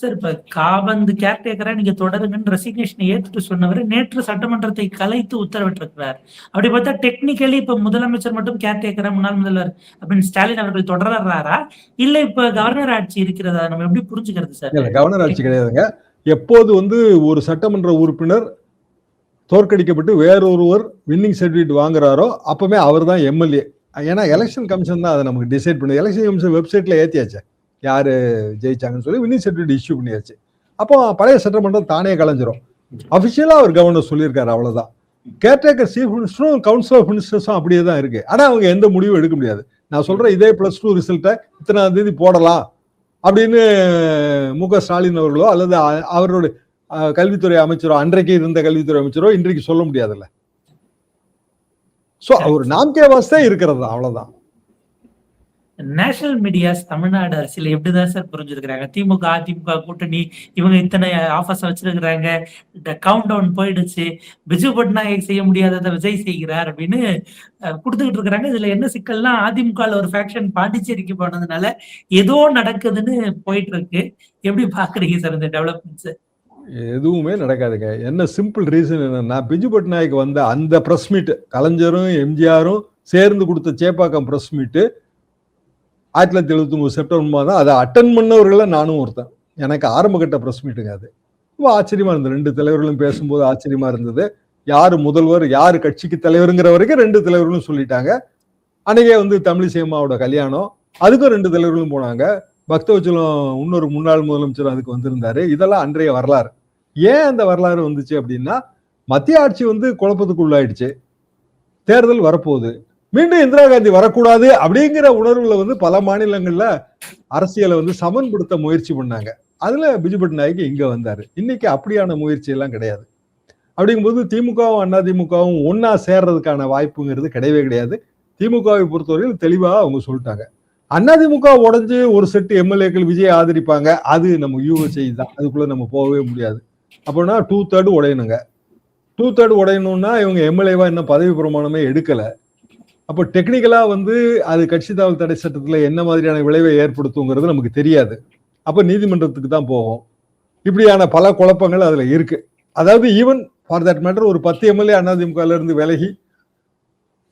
Sir இப்ப காபந்து கேர்டேக்கரா நீங்க தொடருங்கன்னு ரெசிக்னேஷனை ஏத்துட்டு சொன்னவர் நேற்று சட்டமன்றத்தை கலைத்து உத்தரவிட்டிருக்கிறார். அப்படி பார்த்தா டெக்னிக்கலி இப்ப முதலமைச்சர் மட்டும் கேர்டேக்கரா முன்னாள் முதல்வர் அப்படின்னு ஸ்டாலின் அவர்கள் தொடர்றாரா, இல்ல இப்ப கவர்னர் ஆட்சி இருக்கிறதா? நம்ம எப்படி புரிஞ்சுக்கிறது சார்? இல்ல, கவர்னர் ஆட்சி கிடையாதுங்க. எப்போது ஒரு சட்டமன்ற உறுப்பினர் தோற்கடிக்கப்பட்டு வேறொருவர் வின்னிங் சர்டிபிகேட் வாங்குறாரோ அப்பவே அவர் தான் எம்எல்ஏ. ஏன்னா எலெக்ஷன் கமிஷன் தான் அதை நமக்கு டிசைட் பண்ணுது. எலெக்ஷன் கமிஷன் வெப்சைட்ல ஏத்தியாச்சு யாரு ஜெயிச்சாங்கன்னு சொல்லி வின்னிங் சர்டிபிகேட் இஷ்யூ பண்ணியாச்சு. அப்போ பழைய சட்டமன்றம் தானே கலைஞ்சிரும். அபிஷியலா அவர் கவர்னர் சொல்லியிருக்காரு, அவ்வளவுதான். கேர்டேக்கர் சீஃப் மினிஸ்டரும் கவுன்சில் ஆஃப் மினிஸ்டர்ஸும் அப்படியே தான் இருக்கு. ஆனா அவங்க எந்த முடிவும் எடுக்க முடியாது. நான் சொல்றேன், இதே +2 ரிசல்ட்டை இத்தனாம் தேதி போடலாம் அப்படின்னு மு.க. ஸ்டாலின் அவர்களோ அல்லது அவருடைய கல்வித்துறை அமைச்சரோ, அன்றைக்கு இருந்த கல்வித்துறை அமைச்சரோ இன்றைக்கு சொல்ல முடியாதுல்ல. சோ அவர் நாம்கே வாஸ்தே இருக்கிறது, அவ்வளவுதான். நேஷனல் மீடியாஸ் தமிழ்நாடு அரசியல் எப்படிதான் சார் புரிஞ்சிருக்கிறாங்க? திமுக அதிமுக கூட்டணி இவங்க இத்தனை ஆஃபர்ஸ் வச்சிருக்கிறாங்க, கவுண்ட் டவுன் போயிடுச்சு, பிஜு பட்நாயக் செய்ய முடியாததை விஜய் செய்கிறார் அப்படின்னு கொடுத்துக்கிட்டு இருக்கிறாங்க. இதுல என்ன சிக்கல்னா, அதிமுக ஒரு ஃபேக்ஷன் பாண்டிச்சேரிக்கு போனதுனால ஏதோ நடக்குதுன்னு போயிட்டு இருக்கு. எப்படி பாக்குறீங்க சார் இந்த டெவலப்மெண்ட்ஸ்? எதுவுமே நடக்காதுங்க. என்ன சிம்பிள் ரீசன் என்னன்னா, பிஜு பட்நாயக் வந்த அந்த பிரஸ் மீட், கலைஞரும் எம்ஜிஆரும் சேர்ந்து கொடுத்த சேப்பாக்கம் பிரஸ் மீட்டு 1979 செப்டம்பர் மாதம் அதை அட்டன் பண்ணவர்கள நானும் ஒருத்தன். எனக்கு ஆரம்ப கட்ட பிரஸ் மீட்டுங்க அது. ரொம்ப ஆச்சரியமா இருந்தது. 2 தலைவர்களும் பேசும்போது ஆச்சரியமா இருந்தது. யாரு முதல்வர், யாரு கட்சிக்கு தலைவருங்கிற வரைக்கும் 2 தலைவர்களும் சொல்லிட்டாங்க. அன்னைக்கே தமிழிசை அம்மாவோட கல்யாணம், அதுக்கும் 2 தலைவர்களும் போனாங்க. பக்தவச்சலம் இன்னொரு முன்னாள் முதலமைச்சர் அதுக்கு வந்திருந்தாரு. இதெல்லாம் அன்றைய வரலாறு. ஏன் அந்த வரலாறு வந்துச்சு அப்படின்னா, மத்திய ஆட்சி குழப்பத்துக்குள்ளாயிடுச்சு, தேர்தல் வரப்போகுது, மீண்டும் இந்திரா காந்தி வரக்கூடாது அப்படிங்கிற உணர்வுல பல மாநிலங்கள்ல அரசியலை சமன்படுத்த முயற்சி பண்ணாங்க. அதுல பிஜு பட்நாயக் இங்க வந்தாரு. இன்னைக்கு அப்படியான முயற்சி எல்லாம் கிடையாது. அப்படிங்கும்போது திமுகவும் அதிமுகவும் ஒன்னா சேர்றதுக்கான வாய்ப்புங்கிறது கிடையவே கிடையாது. திமுகவை பொறுத்தவரையில் தெளிவா அவங்க சொல்லிட்டாங்க. அதிமுக உடைஞ்சு ஒரு செட்டு எம்எல்ஏக்கள் விஜய் ஆதரிப்பாங்க, அது நம்ம யூஎஸ்ஐ தான், அதுக்குள்ள நம்ம போகவே முடியாது. அப்படின்னா 2/3 உடையணுங்க. 2/3 உடையணும்னா இவங்க எம்எல்ஏவா இன்னும் பதவி பிரமாணமே எடுக்கல. அப்போ டெக்னிக்கலா அது கட்சி தாவல் தடை சட்டத்துல என்ன மாதிரியான விளைவை ஏற்படுத்துங்கிறது நமக்கு தெரியாது. அப்ப நீதிமன்றத்துக்கு தான் போகும். இப்படியான பல குழப்பங்கள் அதுல இருக்கு. அதாவது ஈவன் ஃபார் தட் மேட்டர் ஒரு 10 எம்எல்ஏ அதிமுகல இருந்து விலகி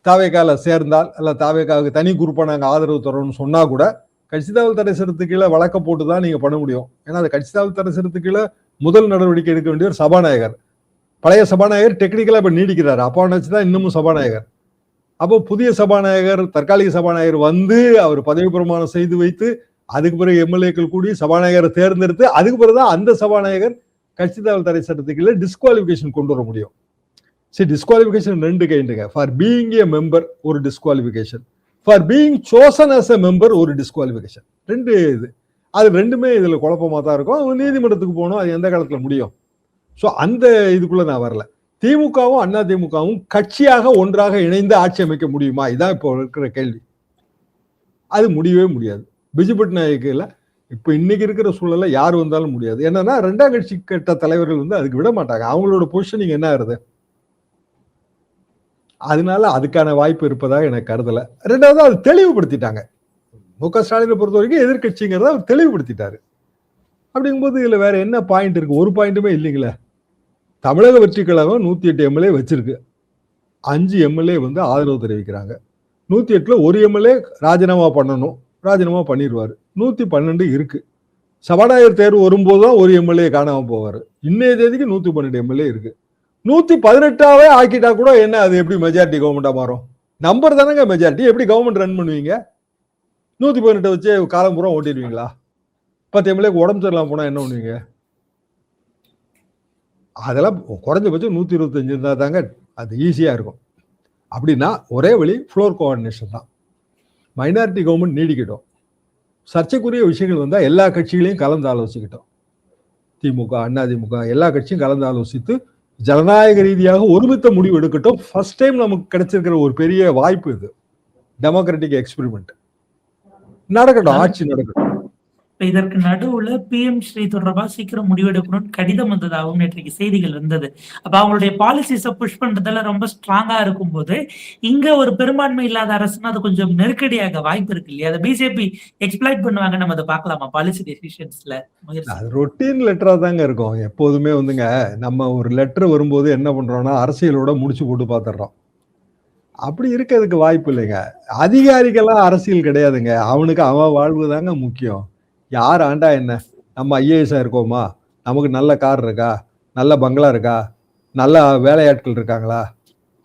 தாவேகால சேர்ந்தால், அல்ல தாவேகாவுக்கு தனி குரூப்பா நாங்க ஆதரவு தரோம்னு சொன்னா கூட கட்சி தாவல் தடை சட்டத்துக்கு கீழே வழக்க போட்டுதான் நீங்க பண்ண முடியும். ஏன்னா அது கட்சி தாவல் தடை சட்டத்துக்கு கீழே முதல் நடவடிக்கை எடுக்க வேண்டிய ஒரு சபாநாயகர். பழைய சபாநாயகர் டெக்னிக்கலா இப்ப நீடிக்கிறார், அப்போ நினைச்சுதான் இன்னமும் சபாநாயகர். அப்போ புதிய சபாநாயகர், தற்காலிக சபாநாயகர் அவர் பதவி பிரமாணம் செய்து வைத்து அதுக்கு பிறகு எம்எல்ஏக்கள் கூடி சபாநாயகரை தேர்ந்தெடுத்து அதுக்கு பிறகுதான் அந்த சபாநாயகர் கட்சி தாவல் தடை சட்டத்துக்குள்ள டிஸ்குவாலிபிகேஷன் கொண்டு வர முடியும். சரி, டிஸ்குவாலிபிகேஷன் 2 கைண்டுங்க. ஃபார் பீயிங் ஏ மெம்பர் ஒரு disqualification, for being chosen as a member ஒரு டிஸ்குவாலிபிகேஷன். 2 இது. அது 2மே இதுல குழப்பமா தான் இருக்கும். நீதிமன்றத்துக்கு போகணும், அது எந்த காலத்துல முடியும். ஸோ அந்த இதுக்குள்ள நான் வரல. திமுகவும் அதிமுகவும் கட்சியாக ஒன்றாக இணைந்து ஆட்சி அமைக்க முடியுமா, இதான் இப்போ இருக்கிற கேள்வி. அது முடியவே முடியாது. பிஜு பட்நாயக்ல இப்ப இன்னைக்கு இருக்கிற சூழல்ல யார் வந்தாலும் முடியாது. என்னன்னா 2ஆம் கட்சி கட்ட தலைவர்கள் அதுக்கு விட மாட்டாங்க. அவங்களோட பொசிஷனிங் என்ன ஆகுது, அதனால அதுக்கான வாய்ப்பு இருப்பதாக எனக்கு கருதல. 2வது அது தெளிவுபடுத்திட்டாங்க. மு.க. ஸ்டாலினை பொறுத்த வரைக்கும் எதிர்கட்சிங்கிறத அவர் தெளிவுபடுத்திட்டாரு. அப்படிங்கும்போது இதுல வேற என்ன பாயிண்ட் இருக்கு? ஒரு பாயிண்ட்டுமே இல்லைங்களே. தமிழக வெற்றி கழகம் 108 எம்எல்ஏ வச்சிருக்கு. 5 எம்எல்ஏ ஆதரவு தெரிவிக்கிறாங்க. 108ல ஒரு எம்எல்ஏ ராஜினாமா பண்ணணும், ராஜினாமா பண்ணிடுவாரு. 112 இருக்கு. சபாநாயகர் தேர்வு வரும்போதுதான் ஒரு எம்எல்ஏ காணாம போவாரு. இன்னைய தேதிக்கு 112 எம்எல்ஏ இருக்கு. 118ஆவே ஆக்கிட்டா கூட என்ன, அது எப்படி மெஜாரிட்டி கவர்மெண்டா மாறும்? நம்பர் தானங்க மெஜாரிட்டி. எப்படி கவர்மெண்ட் ரன் பண்ணுவீங்க? 118 வச்சு காலம் பூரா ஓட்டிடுவீங்களா? 10 எம்எல்ஏ உடம்பு சரியில்லாம போனா என்ன பண்ணுவீங்க? அதெல்லாம் குறைஞ்சபட்சம் 125 இருந்தா தாங்க அது ஈஸியா இருக்கும். அப்படின்னா ஒரே வழி ஃப்ளோர் கோஆர்டினேஷன் தான். மைனாரிட்டி கவர்மெண்ட் நீடிக்கட்டும். சர்ச்சைக்குரிய விஷயங்கள் வந்தா எல்லா கட்சிகளையும் கலந்து ஆலோசிக்கிட்டோம். திமுக, அதிமுக எல்லா கட்சியும் கலந்து ஆலோசித்து ஜனநாயக ரீதியாக ஒருமித்த முடிவு எடுக்கட்டும். ஃபர்ஸ்ட் டைம் நமக்கு கிடைச்சிருக்கிற ஒரு பெரிய வாய்ப்பு இது. டெமோக்ராட்டிக் எக்ஸ்பெரிமெண்ட் நடக்கட்டும், ஆட்சி நடக்கட்டும். இப்ப இதற்கு நடுவுல பிஎம் ஸ்ரீ தொடர்பா சீக்கிரம் முடிவெடுக்கணும்னு கடிதம் வந்ததாகவும் நேற்றைக்கு செய்திகள் இருந்தது. அப்ப அவங்களுடைய பாலிசிஸ புஷ் பண்றதுல ரொம்ப ஸ்ட்ராங்கா இருக்கும்போது, இங்க ஒரு பெரும்பான்மை இல்லாத அரசுன்னா அது கொஞ்சம் நெருக்கடியாக வாய்ப்பு இருக்கு இல்லையா? அத பிஜேபி எக்ஸ்ப்ளாய்ட் பண்ணுவாங்கன்னு நம்ம அத பார்க்கலாமா? பாலிசி டெசிஷன்ஸ்ல முயற்சி. அது ரொட்டீன் லெட்டரா தாங்க இருக்கும். எப்போதுமே வந்துங்க, நம்ம ஒரு லெட்டர் வரும்போது என்ன பண்றோம்னா, அரசியலோட முடிச்சு போட்டு பார்த்துடுறோம். அப்படி இருக்கிறதுக்கு வாய்ப்பு இல்லைங்க. அதிகாரிகள்லாம் அரசியல் கிடையாதுங்க. அவனுக்கு அவன் வாழ்வு தாங்க முக்கியம். யார் ஆண்டா என்ன? நம்ம ஐஏஎஸ்ஸா இருக்கோமா? நமக்கு நல்ல கார் இருக்கா? நல்ல பங்களா இருக்கா? நல்ல வேலையாட்கள் இருக்காங்களா?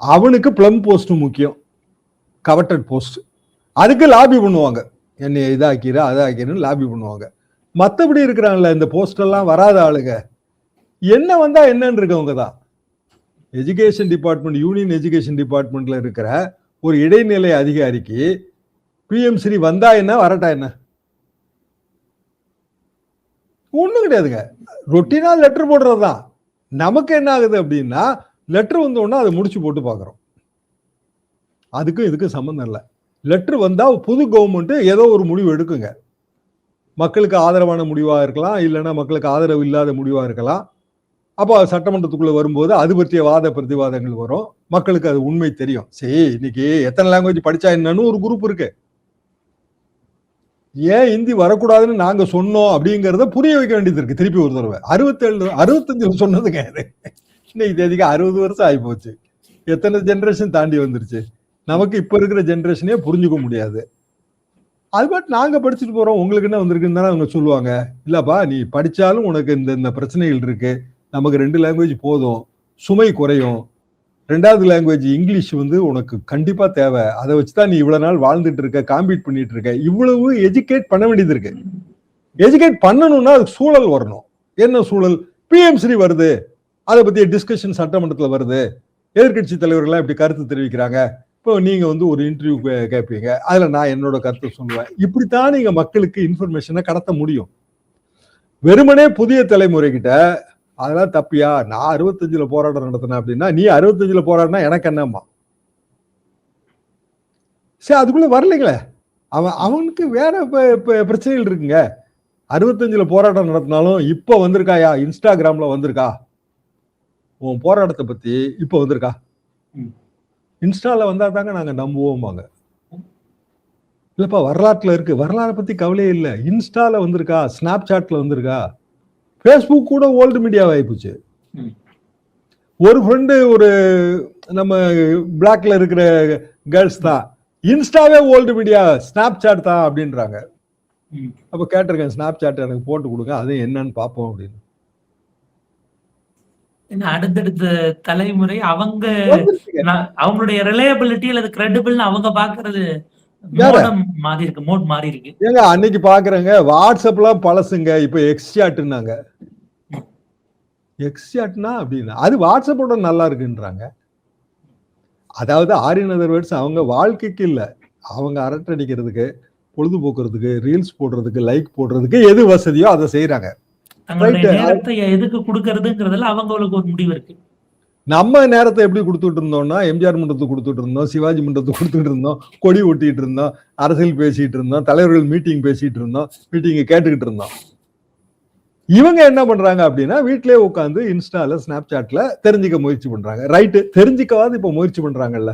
அவனுக்கு ப்ளம் போஸ்ட் முக்கியம். Coveted post. அதுக்கு லாபி பண்ணுவாங்க. என்னை இதாக்கிற அதாக்கிறன்னு லாபி பண்ணுவாங்க. மத்தபடி இருக்கிறாங்கல்ல இந்த போஸ்ட் எல்லாம் வராத ஆளுங்க, என்ன வந்தா என்னன்னு இருக்கவங்க தான். எஜுகேஷன் டிபார்ட்மெண்ட், யூனியன் எஜுகேஷன் டிபார்ட்மெண்ட்ல இருக்கிற ஒரு இடைநிலை அதிகாரிக்கு பிஎம் ஸ்ரீ வந்தா என்ன வரட்டா என்ன? ஒண்ணும் கிடையாதுங்க. ரொட்டீனா லெட்டர் போடுறதுதான். நமக்கு என்ன ஆகுது அப்படின்னா, லெட்டர் வந்தோடனே அதை முடிச்சு போட்டு பாக்குறோம். அதுக்கும் இதுக்கும் சம்பந்தம் இல்லை. லெட்டர் வந்தா புது கவர்மெண்ட் ஏதோ ஒரு முடிவு எடுக்குங்க. மக்களுக்கு ஆதரவான முடிவா இருக்கலாம், இல்லைன்னா மக்களுக்கு ஆதரவு இல்லாத முடிவா இருக்கலாம். அப்போ சட்டமன்றத்துக்குள்ள வரும்போது அது பற்றிய வாத பிரதிவாதங்கள் வரும். மக்களுக்கு அது உண்மை தெரியும். சரி, இன்னைக்கு எத்தனை லாங்குவேஜ் படிச்சா என்னன்னு ஒரு குரூப் இருக்கு. ஏன் ஹிந்தி வரக்கூடாதுன்னு நாங்க சொன்னோம் அப்படிங்கறத புரிய வைக்க வேண்டியது இருக்கு. திருப்பி ஒரு தடவை 65 சொன்னதுங்க இது. இன்னைக்கு தேதிக்கு 60 வருஷம் ஆகி போச்சு. எத்தனை ஜெனரேஷன் தாண்டி வந்துருச்சு. நமக்கு இப்ப இருக்கிற ஜெனரேஷனே புரிஞ்சுக்க முடியாது. அது பாட்டு நாங்க படிச்சுட்டு போறோம், உங்களுக்கு என்ன வந்திருக்குன்னு தானே அவங்க சொல்லுவாங்க. இல்லப்பா நீ படிச்சாலும் உனக்கு இந்த பிரச்சனைகள் இருக்கு, நமக்கு 2 லாங்குவேஜ் போதும், சுமை குறையும், 2வது லாங்குவேஜ் இங்கிலீஷ் உனக்கு கண்டிப்பா தேவை, அதை வச்சுதான் நீ இவ்வளவு நாள் வாழ்ந்துட்டு இருக்க, காம்பீட் பண்ணிட்டு இருக்க, இவ்வளவு எஜுகேட் பண்ண வேண்டியது இருக்கு. எஜுகேட் பண்ணணும்னா அதுக்கு சூழல் வரணும். என்ன சூழல்? பிஎம் ஸ்ரீ வருது, அதை பத்திய டிஸ்கஷன் சட்டமன்றத்துல வருது, எதிர்கட்சி தலைவர்கள்லாம் இப்படி கருத்து தெரிவிக்கிறாங்க, இப்போ நீங்க ஒரு இன்டர்வியூ கேட்பீங்க, அதுல நான் என்னோட கருத்தை சொல்லுவேன். இப்படித்தான் நீங்க மக்களுக்கு இன்ஃபர்மேஷனை கடத்த முடியும். வெறுமனே புதிய தலைமுறை கிட்ட அதெல்லாம் தப்பியா, நான் 65ல போராட்டம் நடத்தினேன் அப்படின்னா, நீ 65ல போராடினா எனக்கு என்னம்மா? சரி, அதுக்குள்ள வரலைங்களே. அவனுக்கு வேற பிரச்சனைகள் இருக்குங்க. 65ல போராட்டம் நடத்தினாலும் இப்ப வந்திருக்காயா? இன்ஸ்டாகிராம்ல வந்திருக்கா உன் போராட்டத்தை பத்தி? இப்ப வந்திருக்கா? இன்ஸ்டால வந்தா தாங்க நாங்க நம்புவோமாங்க. இல்லப்பா வரலாற்றுல இருக்கு, வரலாறை பத்தி கவலையே இல்லை, இன்ஸ்டால வந்திருக்கா, ஸ்னாப் சாட்ல வந்திருக்கா, பேஸ்புக் கூட ஓல்டு மீடியாவா ஆயிப்போச்சு. ஒரு ஃப்ரெண்டு ஒரு நம்ம பிளாக்ல இருக்கிற கேர்ள்ஸ் தான், இன்ஸ்டாவே ஓல்டு மீடியா, ஸ்னாப் சாட் தான் அப்படின்றாங்க. அப்ப கேட்டிருக்கேன், ஸ்னாப் சாட் எனக்கு போட்டு கொடுங்க, அது என்னன்னு பார்ப்போம் அப்படின்னு. அடுத்தடுத்த தலைமுறை அவங்களுடைய ரிலையபிலிட்டி அல்லது கிரெடிபிள்னு அவங்க பாக்குறது மாறி இருக்கு, மோட் மாறி இருக்கு. ஏங்க அன்னைக்கு பாக்குறேங்க, வாட்ஸ்அப்லாம் பழசுங்க, இப்ப எக்ஸ்சாட்னாங்க. எக்ஸ்சாட்னா அப்படின்னா அது வாட்ஸ்அப்போட நல்லா இருக்குன்றாங்க. அதாவது ஆரின் அதர் வேர்ட்ஸ் அவங்க வாழ்க்கைக்கு இல்ல, அவங்க அரட்டடிக்கிறதுக்கு, பொழுதுபோக்குறதுக்கு, ரீல்ஸ் போடுறதுக்கு, லைக் போடுறதுக்கு எது வசதியோ அதை செய்யறாங்க. நேரத்தை எதுக்கு கொடுக்கறதுங்கிறதுல அவங்களுக்கு ஒரு முடிவு இருக்கு. நம்ம நேரத்தை எப்படி கொடுத்துட்டு இருந்தோம்னா, எம்ஜிஆர் மன்றத்துக்கு கொடுத்துட்டு இருந்தோம், சிவாஜி மன்றத்துக்கு கொடுத்துட்டு இருந்தோம், கொடி ஒட்டிட்டு இருந்தோம், அரசியல் பேசிட்டு இருந்தோம், தலைவர்கள் மீட்டிங் பேசிட்டு இருந்தோம், மீட்டிங்கை கேட்டுக்கிட்டு இருந்தோம். இவங்க என்ன பண்றாங்க அப்படின்னா, வீட்டிலே உட்காந்து இன்ஸ்டால ஸ்னாப் சாட்ல தெரிஞ்சுக்க முயற்சி பண்றாங்க. ரைட்டு, தெரிஞ்சுக்கவாது இப்ப முயற்சி பண்றாங்கல்ல.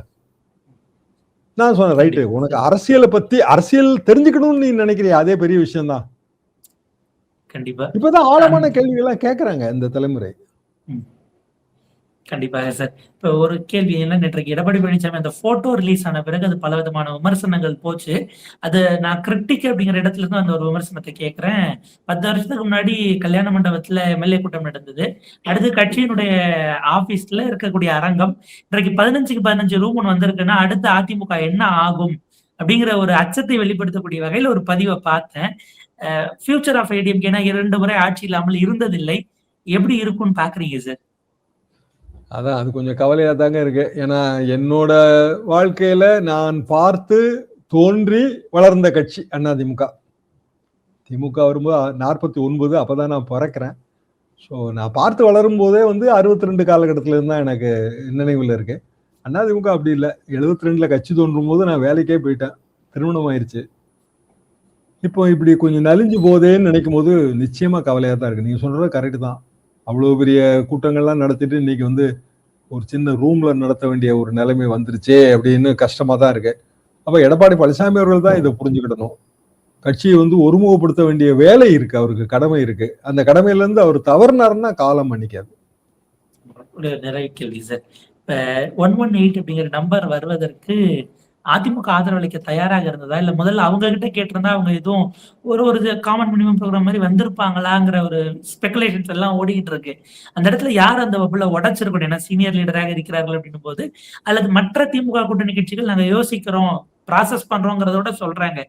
நான் சொன்னேன், ரைட்டு, உனக்கு அரசியலை பத்தி அரசியல் தெரிஞ்சுக்கணும்னு நீ நினைக்கிறியா, அதே பெரிய விஷயம் தான். கண்டிப்பா இப்பதான் ஆழமான கேள்வி எல்லாம் கேட்கறாங்க இந்த தலைமுறை. கண்டிப்பாக சார். இப்ப ஒரு கேள்வி என்ன, நேற்றைக்கு எடப்பாடி பழனிசாமி அந்த போட்டோ ரிலீஸ் ஆன பிறகு அது பல விதமான விமர்சனங்கள் போச்சு. அது நான் கிரிட்டிக் அப்படிங்கிற இடத்துல இருந்து அந்த ஒரு விமர்சனத்தை கேட்கிறேன். 10 வருஷத்துக்கு முன்னாடி கல்யாண மண்டபத்துல எம்எல்ஏ கூட்டம் நடந்தது. அடுத்து கட்சியினுடைய ஆபீஸ்ல இருக்கக்கூடிய அரங்கம் இன்றைக்கு 15க்கு 15 ரூம் ஒன்று வந்திருக்குன்னா அடுத்து அதிமுக என்ன ஆகும் அப்படிங்கிற ஒரு அச்சத்தை வெளிப்படுத்தக்கூடிய வகையில் ஒரு பதிவை பார்த்தேன். ஃபியூச்சர் ஆஃப் ஏடிஎம்கே, ஏன்னா 2 முறை ஆட்சி இல்லாமல் இருந்ததில்லை, எப்படி இருக்கும்னு பாக்குறீங்க சார்? அதான், அது கொஞ்சம் கவலையா தாங்க இருக்கு. ஏன்னா என்னோட வாழ்க்கையில நான் பார்த்து தோன்றி வளர்ந்த கட்சி அதிமுக. திமுக வரும்போது 49, அப்பதான் நான் பிறக்கிறேன். ஸோ நான் பார்த்து வளரும் போதே 62 காலகட்டத்துல இருந்தா எனக்கு நினைவுல இருக்கு. அதிமுக அப்படி இல்லை. 72ல கட்சி தோன்றும் போது நான் வேலைக்கே போயிட்டேன், திருமணம் ஆயிடுச்சு. இப்போ இப்படி கொஞ்சம் நலிஞ்சு போதேன்னு நினைக்கும் போது நிச்சயமா கவலையா தான் இருக்கு. நீங்க சொல்றது கரெக்ட் தான். அவ்வளவு பெரிய கூட்டங்கள்லாம் நடத்திட்டு இன்னைக்கு வந்து ஒரு சின்ன ரூம்ல நடத்த வேண்டிய ஒரு நிலைமை வந்துருச்சே அப்படின்னு கஷ்டமா தான் இருக்கு. அப்ப எடப்பாடி பழனிசாமி அவர்கள் தான் இதை புரிஞ்சுக்கிடணும். கட்சியை வந்து ஒருமுகப்படுத்த வேண்டிய வேலை இருக்கு, அவருக்கு கடமை இருக்கு. அந்த கடமையில இருந்து அவர் தவறுனாருன்னா காலம் மன்னிக்காது. ஒரு நிறைய கேள்வி சார். இப்ப 118 அப்படிங்கிற நம்பர் வருவதற்கு அதிமுக ஆதரவளிக்க தயாராக இருந்ததா? இல்ல முதல்ல அவங்க கிட்ட கேட்டிருந்தா அவங்க எதுவும் ஒரு காமன் மினிமம் ப்ரோகிராம் மாதிரி வந்திருப்பாங்களாங்கிற ஒரு ஸ்பெகுலேஷன்ஸ் எல்லாம் ஓடிக்கிட்டு இருக்கு. அந்த இடத்துல யார் அந்த வப்புல உடைச்சிருக்கணும்? ஏன்னா சீனியர் லீடராக இருக்கிறார்கள் அப்படின்னும் போது, அல்லது மற்ற திமுக கூட்டணி கட்சிகள் நாங்க யோசிக்கிறோம், ப்ராசஸ் பண்றோங்கிறதோட சொல்றாங்க.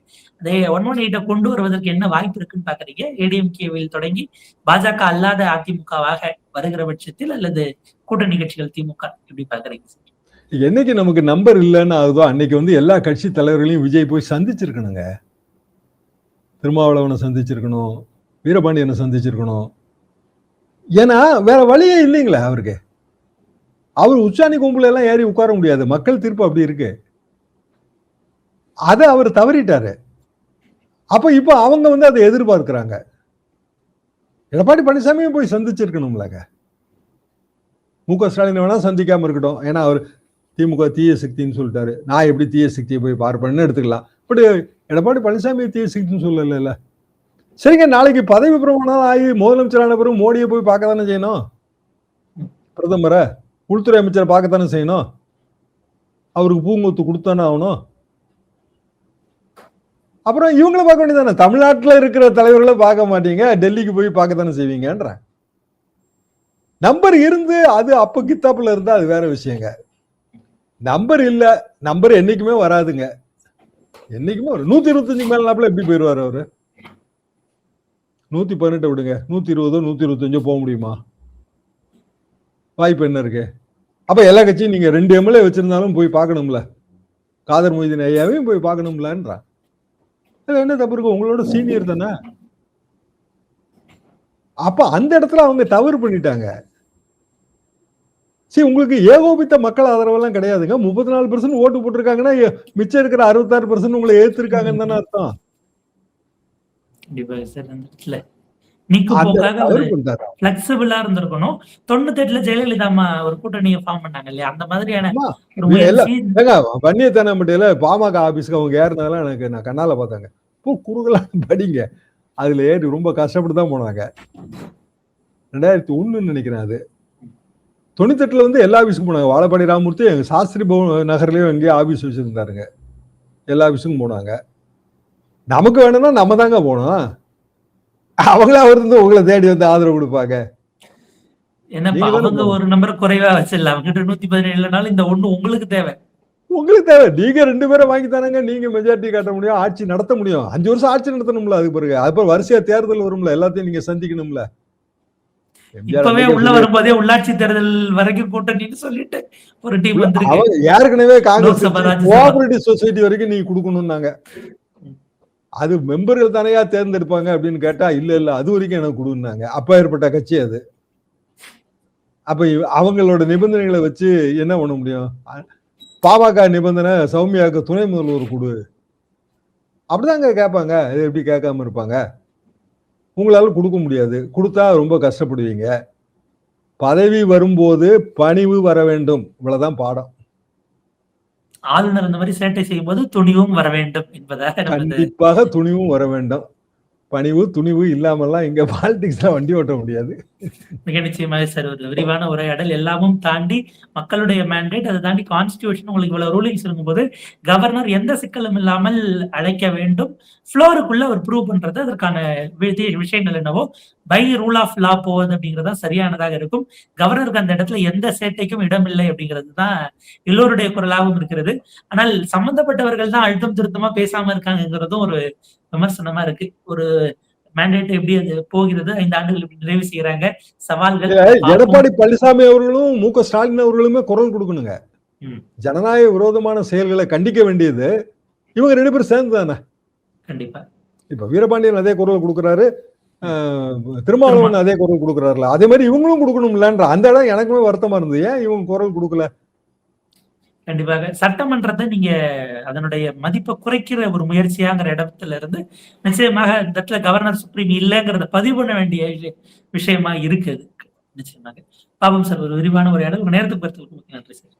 அதே 118 கொண்டு வருவதற்கு என்ன வாய்ப்பு இருக்குன்னு பாக்குறீங்க? ஏடிஎம்கேவில் தொடங்கி பாஜக அல்லாத அதிமுகவாக வருகிற பட்சத்தில், அல்லது கூட்டணி கட்சிகள் திமுக எப்படி பாக்குறீங்க சார்? என்னைக்கு நமக்கு நம்பர் இல்லைன்னு ஆகுதோ அன்னைக்கு வந்து எல்லா கட்சி தலைவர்களையும் விஜய் போய் சந்திச்சிருக்கணுங்க. திருமாவளவனை சந்திச்சிருக்கணும், வீரபாண்டியனை சந்திச்சிருக்கணும். ஏன்னா வேற வழியே இல்லைங்களே அவருக்கு. அவர் உச்சாணி கும்பல எல்லாம் ஏறி உட்கார முடியாது. மக்கள் தீர்ப்பு அப்படி இருக்கு. அதை அவர் தவறிட்டாரு. அப்ப இப்ப அவங்க வந்து அதை எதிர்பார்க்கிறாங்க. எடப்பாடி பழனிசாமியும் போய் சந்திச்சிருக்கணும்லங்க. மு.க. ஸ்டாலின் வேணா சந்திக்காம இருக்கட்டும். ஏன்னா அவர் திமுக தீய சக்தின்னு சொல்லிட்டாரு. நான் எப்படி தீய சக்தியை போய் பார்ப்பேன்னு எடுத்துக்கலாம். பட் எடப்பாடி பழனிசாமி தீய சக்தின்னு சொல்லல. சரிங்க, நாளைக்கு பதவி பிரமாணம் ஆகி முதலமைச்சரான பிறகு மோடியை போய் பார்க்க தானே செய்யணும். பிரதமரை, உள்துறை அமைச்சரை பார்க்கத்தானே செய்யணும். அவருக்கு பூங்கொத்து கொடுத்தானே ஆகணும். அப்புறம் இவங்கள பார்க்க வேண்டியதானே. தமிழ்நாட்டில் இருக்கிற தலைவர்களை பார்க்க மாட்டீங்க, டெல்லிக்கு போய் பார்க்கத்தானே செய்வீங்கன்ற. நம்பர் இருந்து அது அப்ப கித்தாப்புல இருந்தா அது வேற விஷயங்க. நம்பர் இல்ல, நம்பர் என்னைக்குமே வராதுங்க. என்னைக்குமே வரும். 125 மேல நாப்புல எப்படி போயிருவாரு அவரு? 118 விடுங்க, 120 125 போக முடியுமா? வாய்ப்பு என்ன இருக்கு? அப்ப எல்லா கட்சியும் நீங்க 2 எம்எல்ஏ வச்சிருந்தாலும் போய் பார்க்கணும்ல. காதர் மொய்தீன் ஐயாவையும் போய் பார்க்கணும்லன்றா. என்ன தப்பு இருக்கு? உங்களோட சீனியர் தானே. அப்ப அந்த இடத்துல அவங்க தவறு பண்ணிட்டாங்க. சரி, உங்களுக்கு ஏகோபித்த மக்கள் ஆதரவெல்லாம் கிடையாதுங்க. 34% ஓட்டு போட்டிருக்காங்கன்னா மிச்சம் இருக்கிற 66% உங்களை ஏத்திருக்காங்கன்னு தானே அர்த்தம். கண்டிப்பா சார். அந்த இடத்துல நீக்கும் போக்காக ஒரு பிளெக்சிபிளா இருந்திருக்கணும். 98ல ஜெயலலிதா அம்மா ஒரு கூட்டணியை ஃபார்ம் பண்ணாங்க இல்லையா? அந்த மாதிரியான வன்னியத்தனம்பட்டியில பாமக ஆபீஸ்க்கு அவங்க ஏறினாலும் எனக்கு நான் கண்ணால பார்த்தாங்க. குறுகலாம் படிங்க. அதுல ஏறி ரொம்ப கஷ்டப்பட்டு தான் போனாங்க. 2001 நினைக்கிறேன். அது 98ல வந்து எல்லா ஆபீஸுக்கும் போனாங்க. வாழப்பாடி ராமமூர்த்தி எங்க சாஸ்திரி நகர்லயும் எங்கேயோ ஆபீஸ் வச்சிருந்தாருங்க. எல்லா ஆபீஸுக்கும் போனாங்க. நமக்கு வேணும்னா நம்ம தாங்க போனோம். அவங்களே அவர் வந்து உங்களை தேடி வந்து ஆதரவு கொடுப்பாங்க. அவங்க ஒரு நம்பர் குறைவா வச்சிடல. அவங்ககிட்ட 117 இந்த ஒண்ணு உங்களுக்கு தேவை. உங்களுக்கு தேவை. நீங்க 2 பேரை வாங்கி தானங்க நீங்க மெஜாரிட்டி காட்ட முடியும், ஆட்சி நடத்த முடியும். 5 வருஷம் ஆட்சி நடத்தணும்ல. அதுக்கு பிறகு அப்புறம் வரிசையா தேர்தல் வரும்ல, எல்லாத்தையும் நீங்க சந்திக்கணும்ல. இப்பவே உள்ள வரும்போதே உள்ளாட்சி தேர்தல் வரைக்கும் கூட்டணின்னு சொல்லிட்டு ஒரு டீம் வந்திருக்கு. ஏற்கனவே காங்கிரஸ் கோஆபரேட்டிவ் சொசைட்டி வரைக்கும் நீங்க கொடுக்கணும்னாங்க. அது மெம்பர்கள் தானையா தேர்ந்தெடுப்பாங்க அப்படின்னு கேட்டா இல்ல அது வரைக்கும் எனக்கு கொடுன்னாங்க. அப்ப ஏற்பட்ட கட்சி அது. அப்ப அவங்களோட நிபந்தனைகளை வச்சு என்ன பண்ண முடியும்? பாமக நிபந்தனை சௌமியாவுக்கு துணை முதல்வர் கொடு, அப்படிதாங்க கேட்பாங்க. இது எப்படி கேட்காம இருப்பாங்க? உங்களால கொடுக்க முடியாது. கொடுத்தா ரொம்ப கஷ்டப்படுவீங்க. பதவி வரும்போது பணிவு வர வேண்டும். இவ்வளவுதான் பாடம். ஆளுநர் அந்த மாதிரி சேட்டை செய்யும் போது துணிவும் வர வேண்டும் என்பதாக. கண்டிப்பாக துணிவும் வர வேண்டும். பணிவு துணிவு இல்லாமல்லாம் இங்க பாலிடிக்ஸ்ல வண்டி ஓட்ட முடியாது. மிக நிச்சயமாக சார். ஒரு விரிவான உரையாடல். எல்லாமும் தாண்டி மக்களுடைய மேண்டேட், அதை தாண்டி கான்ஸ்டிடியூஷன், உங்களுக்கு இவ்வளவு ரூலிங்ஸ் இருக்கும்போது கவர்னர் எந்த சிக்கலும் இல்லாமல் அழைக்க வேண்டும். ஃப்ளோருக்குள்ள ஒரு ப்ரூவ் பண்றது அதற்கான விஷயங்கள் என்னவோ பை ரூல் ஆஃப் லா போவது அப்படிங்கிறதா சரியானதாக இருக்கும். கவர்னருக்கு அந்த இடத்துல எந்த சேட்டைக்கும் இடமில்லை அப்படிங்கிறது தான் எல்லோருடைய குரலாகவும் இருக்கிறது. ஆனால் சம்பந்தப்பட்டவர்கள் தான் அழுத்தம் திருத்தமா பேசாம இருக்காங்கிறதும் ஒரு விமர்சனமா இருக்கு. ஒரு மேண்டேட் எப்படி அது போகிறது, 5 ஆண்டுகள் எப்படி நிறைவு செய்யறாங்க, சவால்கள். எடப்பாடி பழனிசாமி அவர்களும் மு.க. ஸ்டாலின் அவர்களுமே குரல் கொடுக்கணுங்க. ஜனநாயக விரோதமான செயல்களை கண்டிக்க வேண்டியது இவங்க 2 பேரும் சேர்ந்து தானே. கண்டிப்பா. இப்ப வீரபாண்டியன் அதே குரல் கொடுக்குறாரு, திருமாவளவன் அதே குரல் கொடுக்குறாருல, அதே மாதிரி இவங்களும் கொடுக்கணும்லன்ற அந்த இடம் எனக்குமே வருத்தமா இருந்தது. ஏன் இவங்க குரல் கொடுக்கல? கண்டிப்பாக. சட்டமன்றத்த நீங்க அதனுடைய மதிப்ப குறைக்கிற ஒரு முயற்சியாங்கிற இடத்துல இருந்து, நிச்சயமாக இந்த இடத்துல கவர்னர் சுப்ரீம் இல்லங்கிறத பதிவு பண்ண வேண்டிய விஷயமா இருக்கு அது. நிச்சயமாக. பாப்போம் சார். ஒரு விரிவான உரையாடல். உங்க நேரத்துக்கு பொறுத்தவரைக்கும் நன்றி சார்.